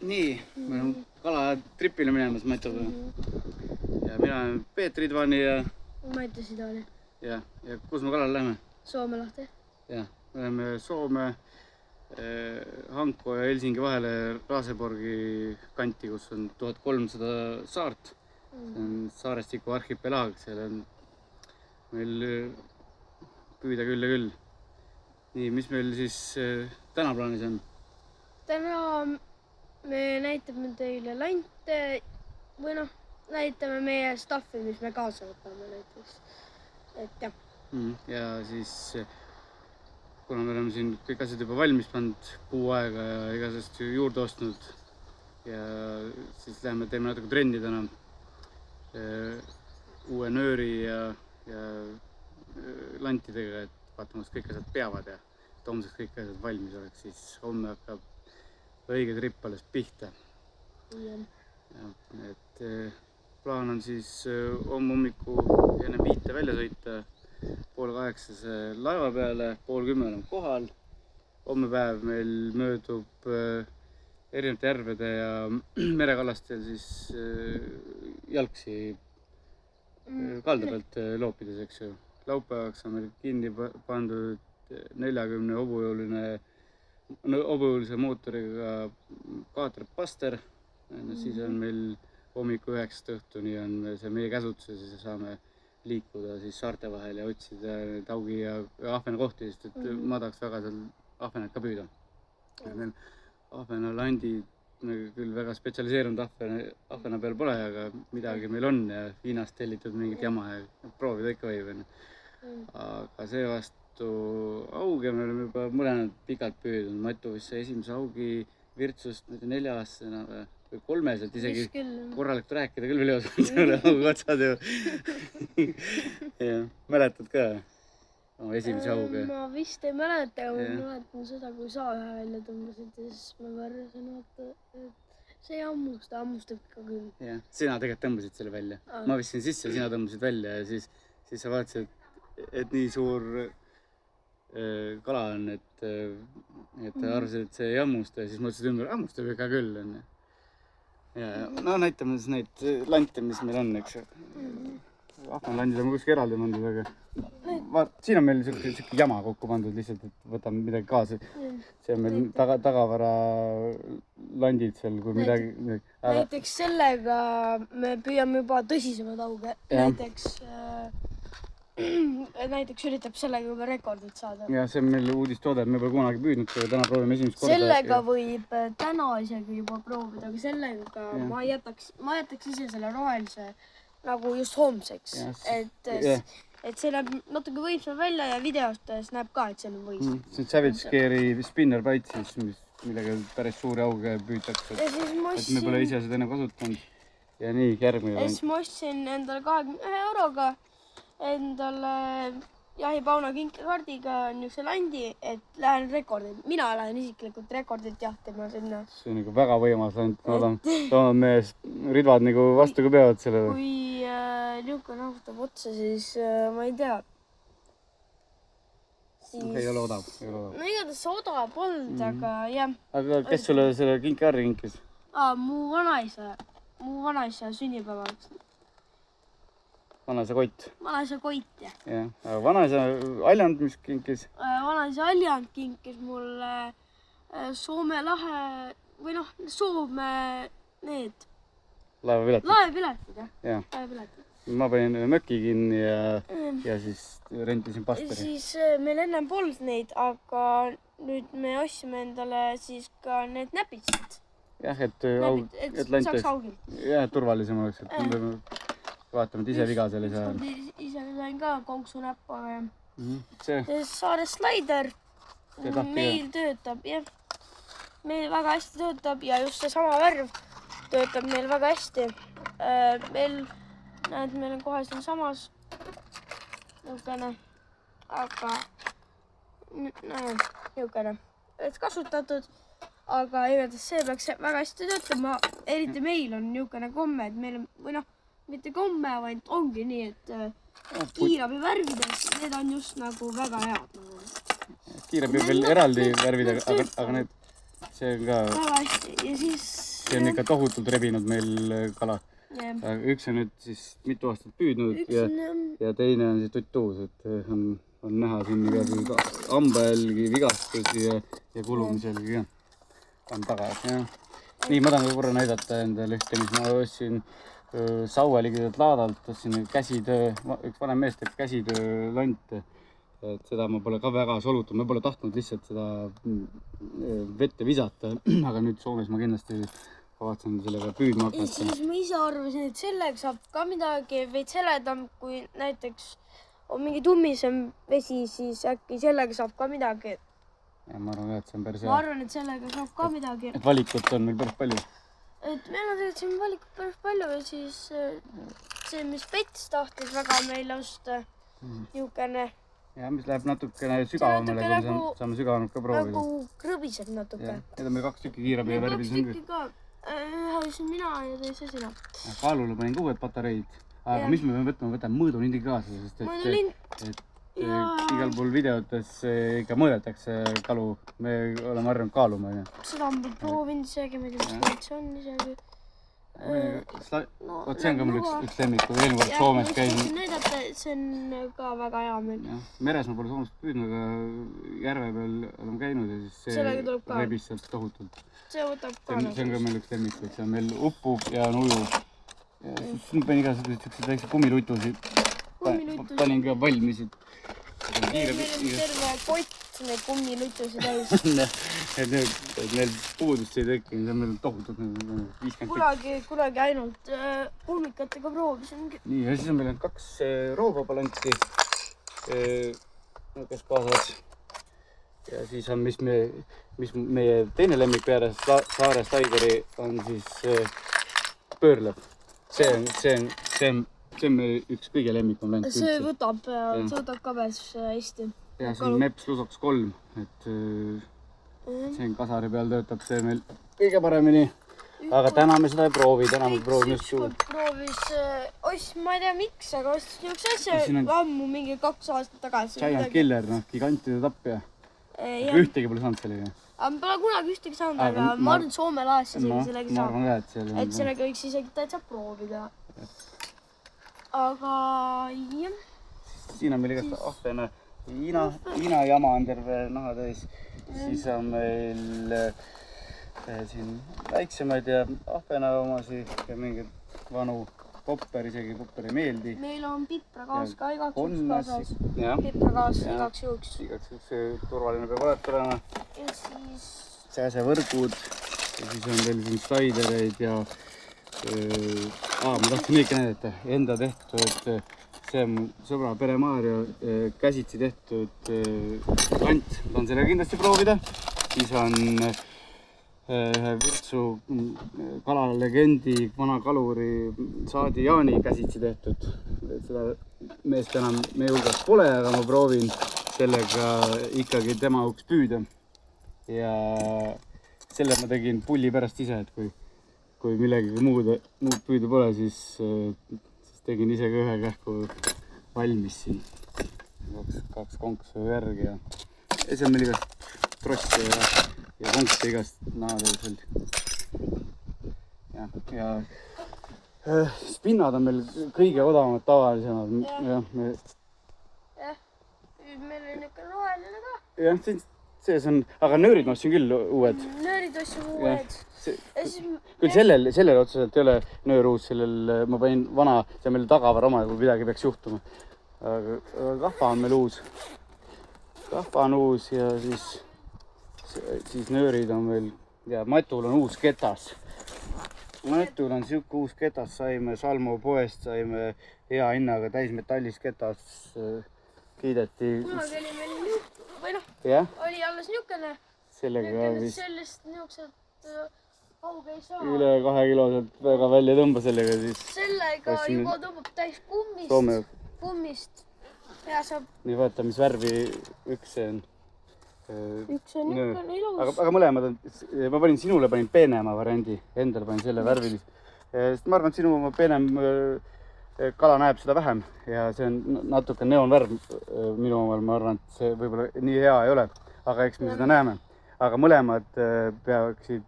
Nii, me oleme kalatripile minemas Matoga. Ja mina olen Peeter Idvani ja... Maite Sidali. Ja kus me kalale läheme? Soome lahti. Ja, me läheme Soome, Hanko ja Helsingi vahele Raseborgi kanti, kus on 1300 saart. See on saarestiku arhipelaag, seal on meil püüda küll ja küll. Nii, mis meil siis täna plaanis on? Täna me näitame teile lante või näitame meie staffi, mis me kaasa võtame näiteks. Et jah. Ja siis, kuna me oleme siin kõik asjad juba valmis pannud kuu aega ja igasest juurde ostnud ja siis läheme teeme natuke trenni täna uue nööri ja lantidega, et vaatame, kas kõik asjad peavad ja et homseks kõik asjad valmis oleks, siis homme hakkab õige tripp alles pihta. Ja, et plaan on siis hommiku enne 5 välja sõita, 7:30 laeva peale, 9:30 oleme kohal. Homme päev meil möödub erinevate järvede ja merekalastel siis jalgsi kalda pealt loopides, eks ju. Laupäevaks on meil kinni pandud 40 hobujõulise mootoriga kaater Buster. Siis on meil hommiku 9 õhtuni on see meie käsutuses ja siis saame liikuda siis saarte vahel ja otsida taugi ja ahvena kohti, sest et ma tahaks väga seal ahvenat ka püüda. Meil ahvenalandid küll väga spetsialiseerunud ahvena peal pole, aga midagi meil on ja Hiinast tellitud mingit jama ja proovida ikka võib. Aga see vastu auge me oleme juba mõlemad pikalt püüdnud. Matu vist sai esimese augi virtsust 4-aastasena või 3-selt isegi korralikult rääkida küll veel jõudnud auga otsad ju. Mäletad ka oma esimese auge? Ma vist ei mäleta, aga ma mäletan seda, kui sa ühe välja tõmbasid ja siis ma värvasin, et see ei hammustab ka küll. Jah, sina tegelikult tõmbasid selle välja. Ma vistsin sisse ja sina tõmbasid välja ja siis sa vaatasid, et nii suur kala on, et arvasid, et see ei hammusta ja siis mõtlesid ümber, hammustab ikka küll. No näitame siis neid lante, mis meil on, eks ju. Ahvenlandid on kuskil eraldi pandud, aga siin on meil selline jama kokku pandud lihtsalt, et võtame midagi kaasa. See on meil tagavara landid seal, kui midagi... Näiteks sellega me püüame juba tõsisemad auge. Näiteks üritab sellega juba rekordit saada. Ja see on meil uudistoode, me pole kunagi püüdnud, aga täna proovime esimest korda. Sellega võib täna isegi juba proovida, aga sellega ma jätaks ise selle rohelise nagu just homseks. Et see näeb natuke võimsam välja ja videostes näeb ka, et see on võimsam. See on Savage Geari spinner bite siis, millega päris suuri auge püütakse. Et me pole ise seda enne kasutanud. Ja nii, järgmine. Ja siis ma ostsin endale 21 euroga endale jahipauna kinkekaardiga niisuguse landi, et lähen rekordit. Mina lähen isiklikult rekordit jahtima sinna. See on nagu väga võimas land. Toomad meie ridvad nagu vastu kui peavad sellele. Kui niisugune nahutab otsa, siis ma ei tea. Ei ole odav. No igatahes odav polnud, aga jah. Aga kes sulle selle kinkekaardi kinkis? Mu vanaisa sünnipäevaks. Vanaisa Kott. Vanaisa Kott, jah. Aga vanaisa Aljand, mis kinkis? Vanaisa Aljand kinkis mulle Soome lahe, või Soome need... Laevapiletid? Laevapiletid, jah. Laevapiletid. Ma panin möki kinni ja siis rentisin Busteri. Siis meil ennem polnud neid, aga nüüd me ostsime endale siis ka need näpitsid. Jah, et saaks augilt. Jah, turvalisem oleks, et vaatame, et ise viga seal ei saa. Ise sain ka konksu näppa. See Saare Slider meil töötab, jah. Meil väga hästi töötab ja just see sama värv töötab meil väga hästi. Meil on kohe siin samas niisugune, aga niisugune kasutatud, aga igatahes see peaks väga hästi töötama. Eriti meil on niisugune komme, et meil on, või mitte komme, vaid ongi nii, et kiirabi värvides, need on just nagu väga head. kiirabi veel eraldi värvidega, aga need, see on ka, väga hästi ja siis see on ikka tohutult rebinud meil kala. Üks on nüüd siis mitu aastat püüdnud ja teine on siis tuttuus, et on näha siin igasugu hambajälgi, vigastusi ja kulumiselgi on taga. Nii, ma tahan ka korra näidata endale ühte, mis ma ostsin Saueligidelt laadalt, ostsin käsitöö, üks vanem mees teeb käsitöö lante. Et seda ma pole ka väga solutud, ma pole tahtnud lihtsalt seda vette visata, aga nüüd Soomes ma kindlasti kavatsen sellega püüdma hakata. Ja siis ma ise arvasin, et sellega saab ka midagi veits heledam, kui näiteks on mingi tummisem vesi, siis äkki sellega saab ka midagi. Ja ma arvan, et see on päris hea. Ma arvan, et sellega saab ka midagi. Et valikut on meil päris palju. Et meil on tegelikult siin valikut päris palju ja siis see, mis Pets tahtis väga meile osta, niukene. Ja mis läheb natukene sügavamale, kui saame sügavamalt ka proovida. Nagu krõbised natuke. Need on meil 2 tükki kiirabi ja värvid. 2 tükki ka. Ühe olin mina ja teise sina. Kaalule panin ka uued patareid. Aga mis me peame võtma? Võtame mõõdulindi kaasa, sest et igal pool videotes ikka mõõdetakse kalu. Me oleme harjunud kaaluma. Seda on proovinud isegi, ma ei tea, mis see on isegi. Vot see on ka mul üks lemmik, kui eelmine kord Soomes käisin. Näidata, see on ka väga hea meil. Meres ma pole Soomes püüdnud, aga järve peal oleme käinud ja siis see rebis sealt tohutult. See võtab ka. See on ka meil üks lemmik, et see on meil uppub ja on ujuv. Ja siis panin igasuguseid väikse kummilutusid. Panin ka valmisid. Meil on terve pott neid kummilutusid täis. Et neil puudust ei tekkinud, see on meil tohutult 50. Kunagi ainult kulmikatega proovisingi. Nii, ja siis on meil 2 roogvabalanti, kes kaasavad. Ja siis on, mis meie teine lemmik peale Saarest Aigeri on siis pöörlev. See on meil üks kõige lemmikum lent üldse. See võtab ka päris hästi. Ja see on Meps Lusox 3, et see on kasari peal töötab see meil kõige paremini. Aga täna me seda ei proovi, täna me proovime just suur. Oss, ma ei tea miks, aga ostis niisuguse asja ammu mingi 2 aastat tagasi. Giant Killer, gigantide tappja. Ühtegi pole saanud sellega. Ma pole kunagi ühtegi saanud, aga ma arvan, et Soome laesse sellega saab. Ma arvan ka, et sellega võiks isegi täitsa proovida. Aga jah. Siin on meil igast ahvena Hiina jama on terve naha täis. Siis on meil siin väiksemaid ja ahvena omasi ja mingid vanu popper, isegi popper ei meeldi. Meil on pipragaas ka igaks juhuks kaasas. Pipragaas igaks juhuks. Igaks juhuks see turvaline peab alati olema. Ja siis sääsevõrgud ja siis on veel siin slaidereid ja ma tahtsin neidki näidata. Enda tehtud, see on sõbra Pere Maarja käsitsi tehtud lant. Tahan selle kindlasti proovida. Siis on ühe Virtsu kalalegendi, vana kaluri Saadi Jaani käsitsi tehtud. Seda meest enam meie hulgas pole, aga ma proovin sellega ikkagi tema uks püüda. Ja selle ma tegin pulli pärast ise, et kui millegi muud püüda pole, siis tegin ise ka ühe kähku valmis siin. 2 konksu järgi ja see on meil igast trosse ja konkse igast nahadel. Ja spinnad on meil kõige odavamad tavalisemad. Jah, meil on ikka roheline ka. Jah, sees on, aga nöörid ma ostsin küll uued. Nöörid ostsin uued. Küll sellel otseselt ei ole nöör uus, sellel ma panin vana, see on meil tagavara oma, kui midagi peaks juhtuma. Aga kahva on meil uus. Kahva on uus ja siis nöörid on meil, ja Matul on uus ketas. Matul on siuke uus ketas, saime Salmo poest, saime hea hinnaga täismetallist ketas, kiideti. Kunagi oli meil või oli alles niukene. Sellest niukselt auge ei saa. Üle 2 kiloselt väga välja tõmba sellega siis. Sellega juba tõmbab täis kummist. Ja saab. Nii vaata, mis värvi üks see on. Üks on niukene ilus. Aga mõlemad on, ma sinule panin peenema variandi, endale panin selle värvilis. Sest ma arvan, et sinu oma peenem kala näeb seda vähem ja see on natuke neonvärv minu omal, ma arvan, et see võib-olla nii hea ei ole, aga eks me seda näeme. Aga mõlemad peaksid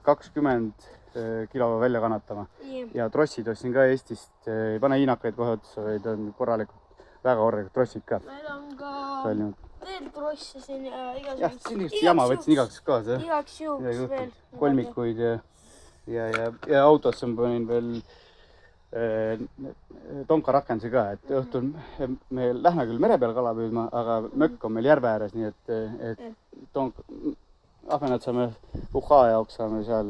20 kilo välja kannatama ja trossid ostsin ka Eestist, ei pane hiinakaid kohe otsa, vaid on korralikult, väga korralikult trossid ka. Meil on ka veel trosse siin ja jah, sellist jama võtsin igaks kaasa. Igaks juhuks veel. Kolmikuid ja autosse ma panin veel tonka rakenduse ka, et õhtul me lähme küll mere peal kala püüdma, aga mökk on meil järve ääres, nii et ahvenad saame uhhaa jaoks saame seal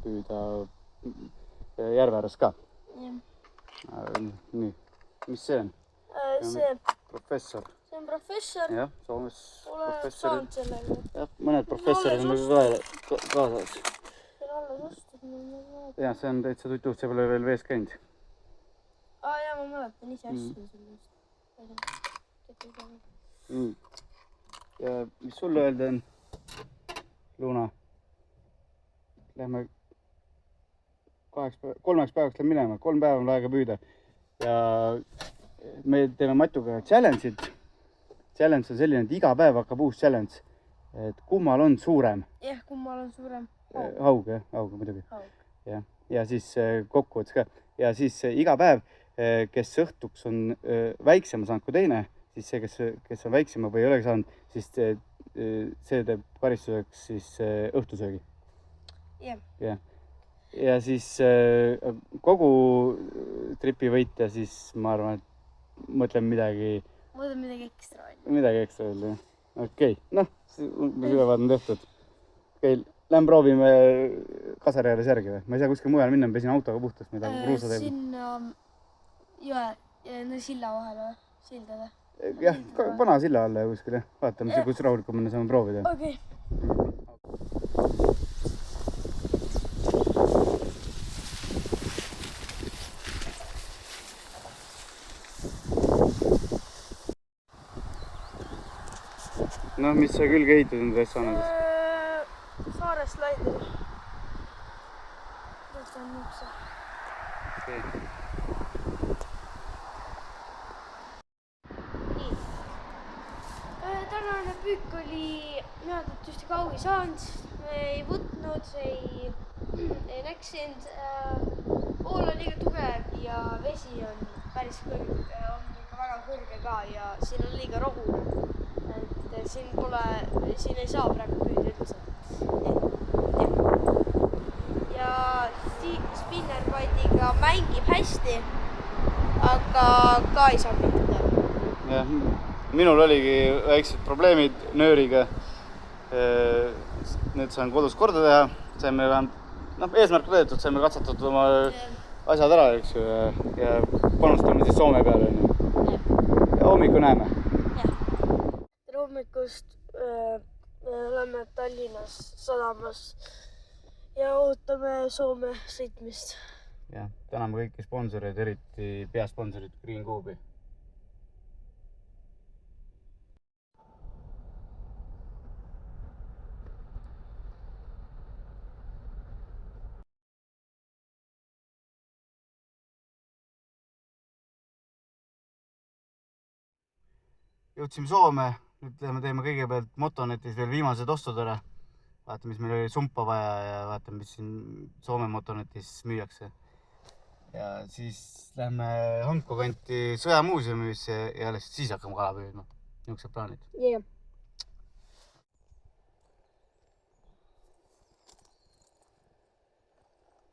püüda järve ääres ka. Nii, mis see on? Professor. See on professor. Jah, Soomes professorid. Saanud sellega. Jah, mõned professorid on meil kaasas. See on alles ostud. Jah, see on täitsa tutu, see pole veel vees käinud. Jaa, ma mäletan ise asju sellest. Ja mis sulle öelda on, Luna? Lähme 3 päevaks minema, 3 päeva on aega püüda. Ja me teeme Matuga challenge'id. Challenge on selline, et iga päev hakkab uus challenge. Et kummal on suurem? Jah, kummal on suurem? Haug, jah, haug muidugi. Haug. Ja siis kokkuvõttes ka. Ja siis iga päev, kes õhtuks on väiksema saanud kui teine, siis see, kes on väiksema või ei olegi saanud, siis see teeb karistuseks siis õhtusöögi. Jah. Ja siis kogu tripi võitja, siis ma arvan, et mõtlen midagi ekstra. Midagi ekstra öelda, jah. Okei, noh, ülevaade on tehtud. Okei, lähme proovime Kasarjärves järgi või? Ma ei saa kuskil mujal minna, ma pesin autoga puhtast, mida Kruusa teeb. Sinna jõe, silla vahele või? Sildade? Jah, pana silla alla kuskil, jah. Vaatame, kus rahulikult minna saame proovida. Okei. Noh, mis sa külge ehitad enda restaurandis? Saarest laidil. Võtan nukse. Okei. Nii. Tänane püük oli meeldult just kaugi saanud. Me ei võtnud, ei näksinud. Pool on liiga tugev ja vesi on päris kõrge, on ikka väga kõrge ka ja siin on liiga rohune. Et siin ei saa praegu püüda üldse. Ja spinnerpadiga mängib hästi, aga ka ei saa püüda. Jah, minul oligi väiksed probleemid nööriga. Need saan kodus korda teha. Saime eesmärk täidetud, saime katsatatud oma asjad ära, eks ju, ja panustame siis Soome peale. Ja hommikul näeme. Hommikust me oleme Tallinnas sadamas ja ootame Soome sõitmist. Jah, täname kõiki sponsoreid, eriti peasponsorid Green Cube'i. Jõudsime Soome. Nüüd teeme kõigepealt Motonetis veel viimased ostud ära. Vaatame, mis meil oli sumpa vaja ja vaatame, mis siin Soome Motonetis müüakse. Ja siis lähme Hanko kanti sõjamuuseumisse ja siis hakkame kala püüdma. Niisugused plaanid. Jah.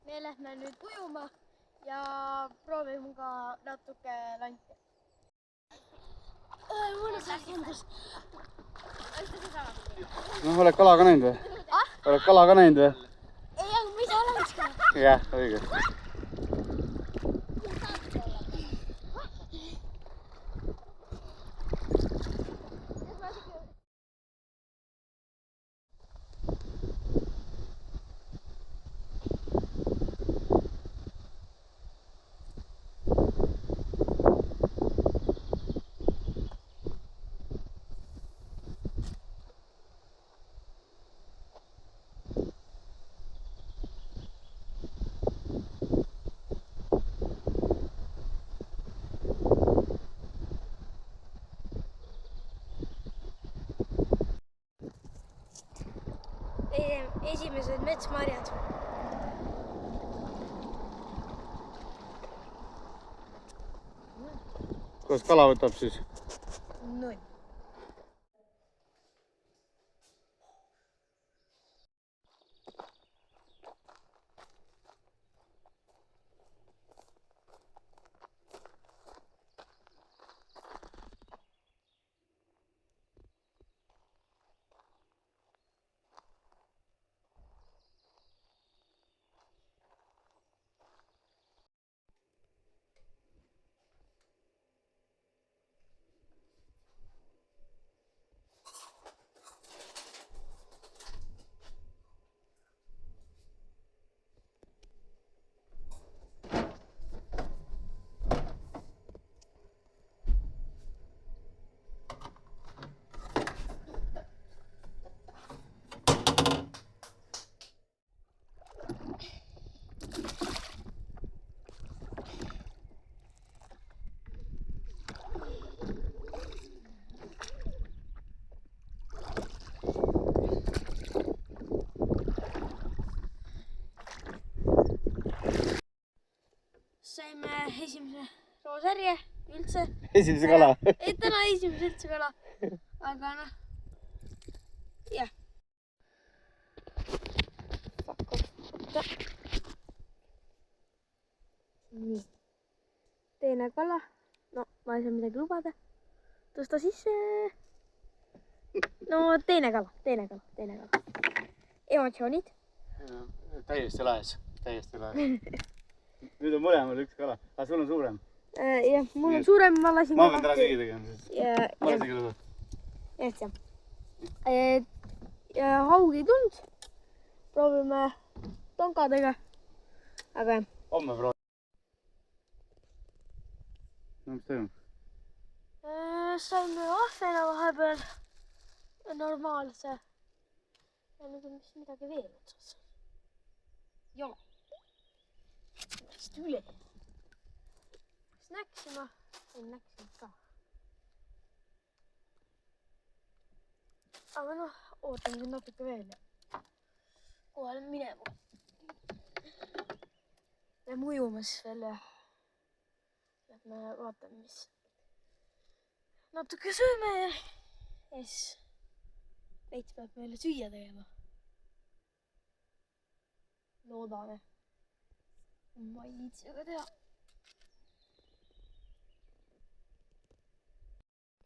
Me lähme nüüd ujuma ja proovime ka natuke lanti. Mõnusalt tundus. Noh, oled kala ka näinud või? Oled kala ka näinud või? Ei, aga ma ise oleks ka. Jah, õige. esimesed metsmarjad. Kuidas kala võtab siis? Null. Saime esimese roosärje üldse. Esimese kala. Ei, täna esimese üldse kala. Aga noh, jah. Fuck off. Nii. Teine kala. No, ma ei saa midagi lubada. Tõsta sisse. No, teine kala. Emotsioonid. Täiesti laes. Nüüd on mõlemal üks kala. Aga sul on suurem? Jah, mul on suurem, ma lasin ma pean täna süüa tegema siis. Ma lasin küll õdud. Ja haug ei tulnud. Proovime tonkadega. Aga jah. Homme proovime. No mis toimub? Saime ahvena vahepeal normaalse. Ja nüüd on vist midagi veel otsas. Jala. Vist üle. Kas näksime? Ei näksinud ka. Aga noh, ootan siin natuke veel ja kohale minema. Lähme ujuma siis veel ja lähme vaatame, mis natuke sööme ja siis veits peab meile süüa tegema. Loodame. Ma ei viitsi aga teha.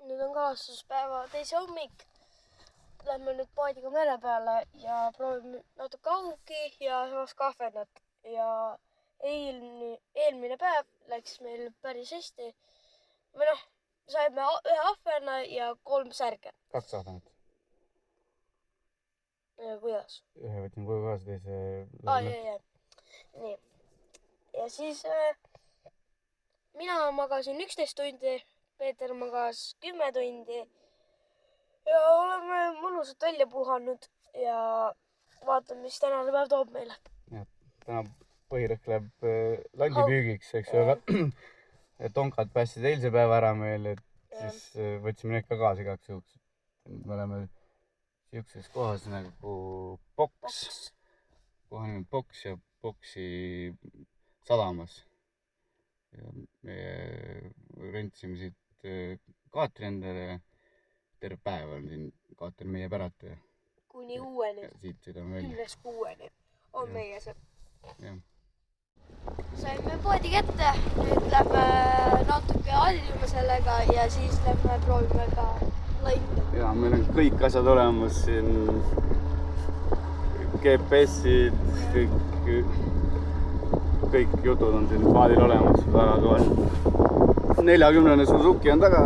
Nüüd on kalastuspäeva teise hommik. Lähme nüüd paadiga mere peale ja proovime natuke auki ja samas kahvenat. Ja eelmine päev läks meil päris hästi. Või noh, saime ühe ahvena ja 3 särge. 2 ahvenat. Kuidas? Ühe võtsin koju kaasa, teise... Jah. Nii. Ja siis mina magasin 11 tundi, Peeter magas 10 tundi ja oleme mõnusalt välja puhanud ja vaatame, mis tänane päev toob meile. Ja, täna põhirõhk läheb landipüügiks, eks ju, aga tonkad päästsid eilse päeva ära meil, et siis võtsime need ka kaasa igaks juhuks. Me oleme siukses kohas nagu Boks. Koha nimi Boks ja Boksi sadamas. Ja me rentsime siit kaatri endale ja terve päev on siin kaater meie päralt. Kuni uueni. Siit sõidame välja. 10-6 on meie see. Jah. Saime poodi kätte, nüüd lähme natuke allima sellega ja siis lähme proovime ka laita. Ja meil on kõik asjad olemas siin, GPS-id, kõik jutud on siin paadil olemas, väga kõva. 40 Suzuki on taga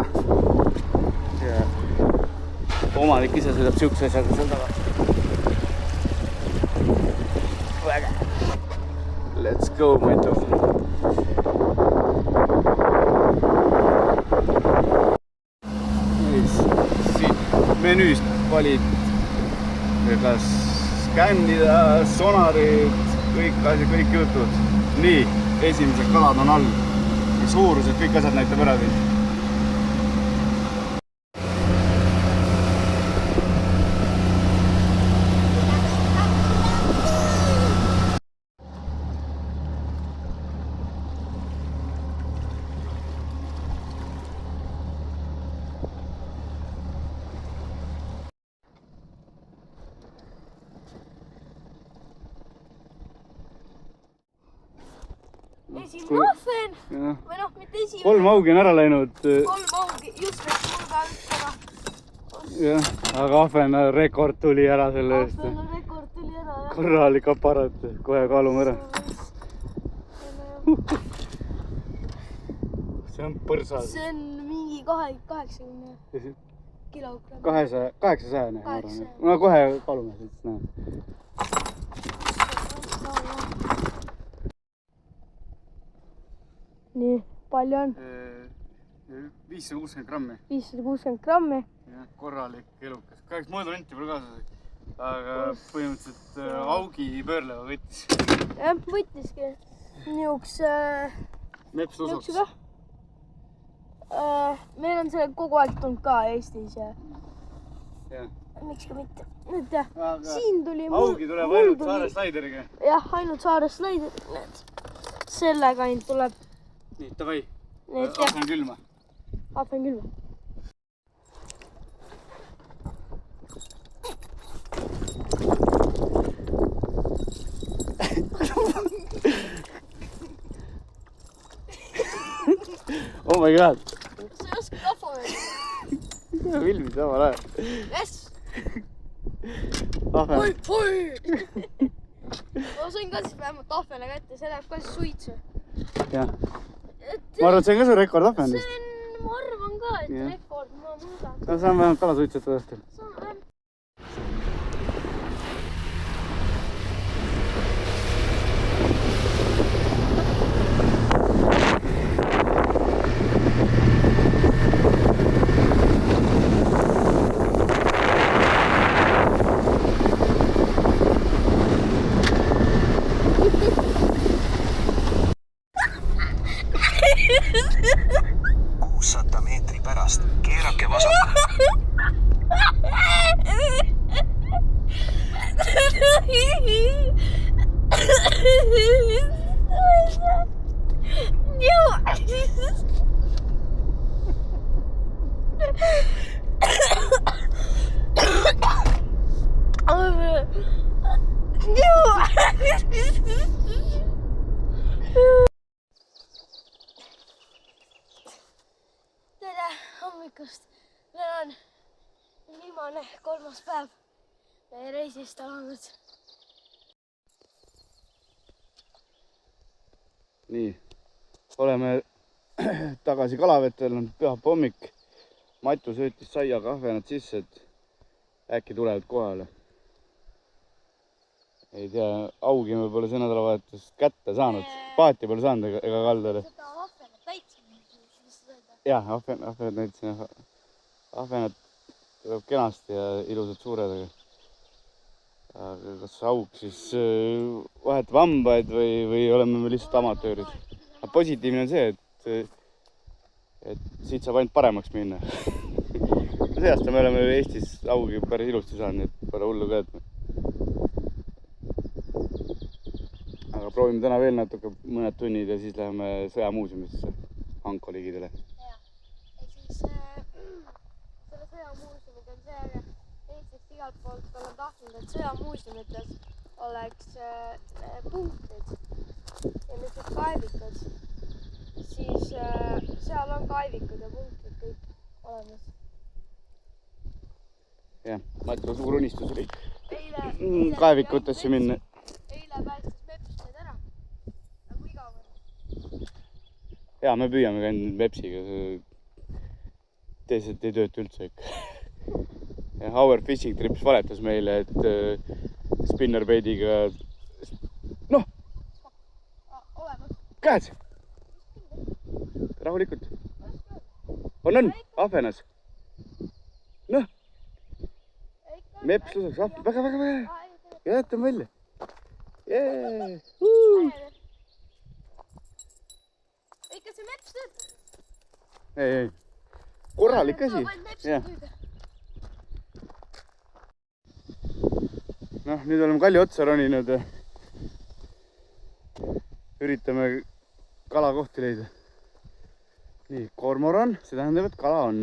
ja omanik ise sõidab siukse asjaga seal taga. Väga. Let's go, Maito. Siit menüüst valid kas skännida, sonarid, kõik jutud. Nii, esimesed kalad on all. Suurused, kõik asjad näitab ära siin. esimene ahven või noh, mitte esimene. 3 augi on ära läinud. 3 augi, just läks mul ka üks ära. Jah, aga ahven rekord tuli ära selle eest. Ahven rekord tuli ära, jah. Korralik aparaat, kohe kaalume ära. See on põrsas. See on mingi 80 kilogramm. 800. No kohe kaalume siis. Nii, palju on? 560 grammi. 560 grammi. Jah, korralik elukas. Kahjuks mõõdunenti pole kaasas. Aga põhimõtteliselt augi pöörleva võttis. Jah, võttiski. Niisuguse... Mepsusuks. Meil on selle kogu aeg tulnud ka Eestis ja... Miks ka mitte. Nüüd jah, siin tuli augi tuleb ainult Saare slaideriga. Jah, ainult Saare slaideriga. Sellega ainult tuleb. Nii, davai. Ahven külma. Ahven külma. Oh my god. Sa ei oska kahva öelda. Filmi samal ajal. Yes! Ahven. Ma sain ka siis vähemalt ahvene kätte, see läheb ka siis suitsu. Jah. Ma arvan, et see on ka su rekord ahvendist. Ma arvan ka, et rekord ma mõõdan. No saame vähemalt kala suitsetada õhtul. Saame vähemalt. Keerake vasakule. Tere hommikust. Meil on viimane 3. päev meie reisist alanud. Nii, oleme tagasi Kalavetel, on pühapäeva hommik. Matu söötis saiaga ahvenad sisse, et äkki tulevad kohale. Ei tea, augi me pole see nädalavahetust kätte saanud. Paati pole saanud ega kaldale. Seda ahvenat täitsin, mis sa öelda? Jah, ahvenad näitasin. Ahvenad tuleb kenasti ja ilusad suured. Aga kas auk siis vahetab hambaid või oleme me lihtsalt amatöörid? Aga positiivne on see, et siit saab ainult paremaks minna. See aasta me oleme Eestis augi päris ilusti saanud, nii et pole hullu ka, et aga proovime täna veel natuke mõned tunnid ja siis läheme sõjamuuseumisse Hanko ligidele. Ja siis selle sõjamuuseumiga on see, aga Eestist igalt poolt olen tahtnud, et sõjamuuseumites oleks punktid ja niisugused kaevikud. Siis seal on kaevikud ja punktid kõik olemas. Jah, Matu suur unistus oli kaevikutesse minna. Eile päästis Meps need ära, nagu iga kord. Jaa, me püüame ka nüüd Mepsiga, teised ei tööta üldse ikka. Ja Our Fishing Trips valetas meile, et spinnerbaidiga... Noh! Olemas. Käed! Rahulikult. On, ahvenas. Noh! Meps lusaks, väga. Ja jätame välja. Jee! Ikka see Meps töötab? Ei. Korralik asi. Noh, nüüd oleme kalli otsa roninud ja üritame kalakohti leida. Nii, kormoran, see tähendab, et kala on.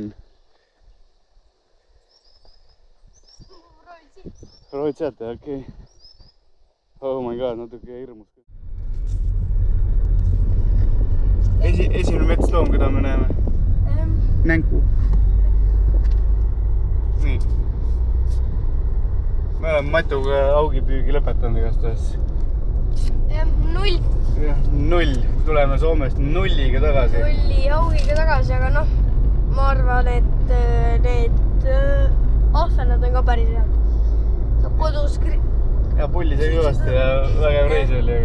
Proovid sealt, okei. Oh my god, natuke hirmus. esimene metsloom, keda me näeme. Nänku. Nii. Me oleme Matuga augipüügi lõpetanud igastahes. 0. Jah, 0. Tuleme Soomest 0-iga tagasi. 0 augiga tagasi, aga noh, ma arvan, et need ahvenad on ka päris head. Saab kodus Ja pulli sai kõvasti ja vägev reis oli,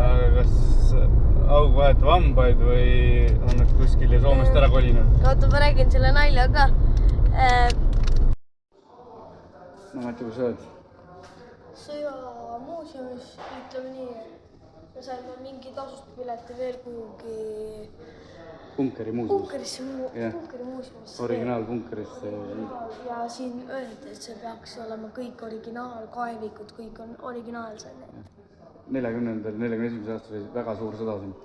aga kas aug vahetab hambaid või on nad kuskil ja Soomest ära kolinud? Oota, ma räägin selle nalja ka. No Matu, kus sa oled? Sõjamuuseumis, ütleme nii, me saime mingi tasusta pileti veel kuhugi Bunkeri muuseumisse. Bunkeri muuseumisse. Originaalbunkerisse. Ja siin öeldi, et see peaks olema kõik originaalkaevikud, kõik on originaalsed. 40. 41. aastal oli väga suur sõda siin.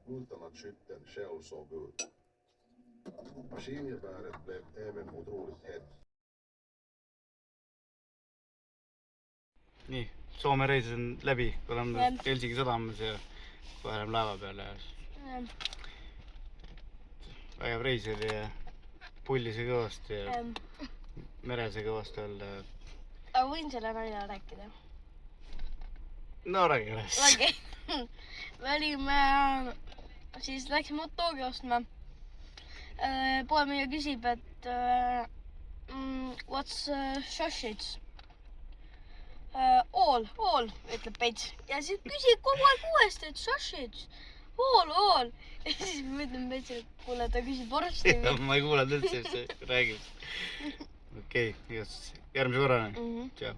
Utan att skytten själv såg ut. Maskingeväret blev även otroligt hett. Nii, Soome reis on läbi, oleme Helsingi sadamas ja kohe läheme laeva peale ja vägev reis oli ja pulli sai kõvasti ja mere sai kõvasti olla. Aga võin selle nalja rääkida? No räägi üles. Okei. Me olime, siis läksime hot dogi ostma. Poemüüja küsib, et what's sausage? All, ütleb Peits. Ja siis küsib kogu aeg uuesti, et sausage, all. Ja siis ma ütlen Peitsile, et kuule, ta küsib vorsti. Ma ei kuulanud üldse, mis see räägib. Okei, järgmise korrani. Tšau.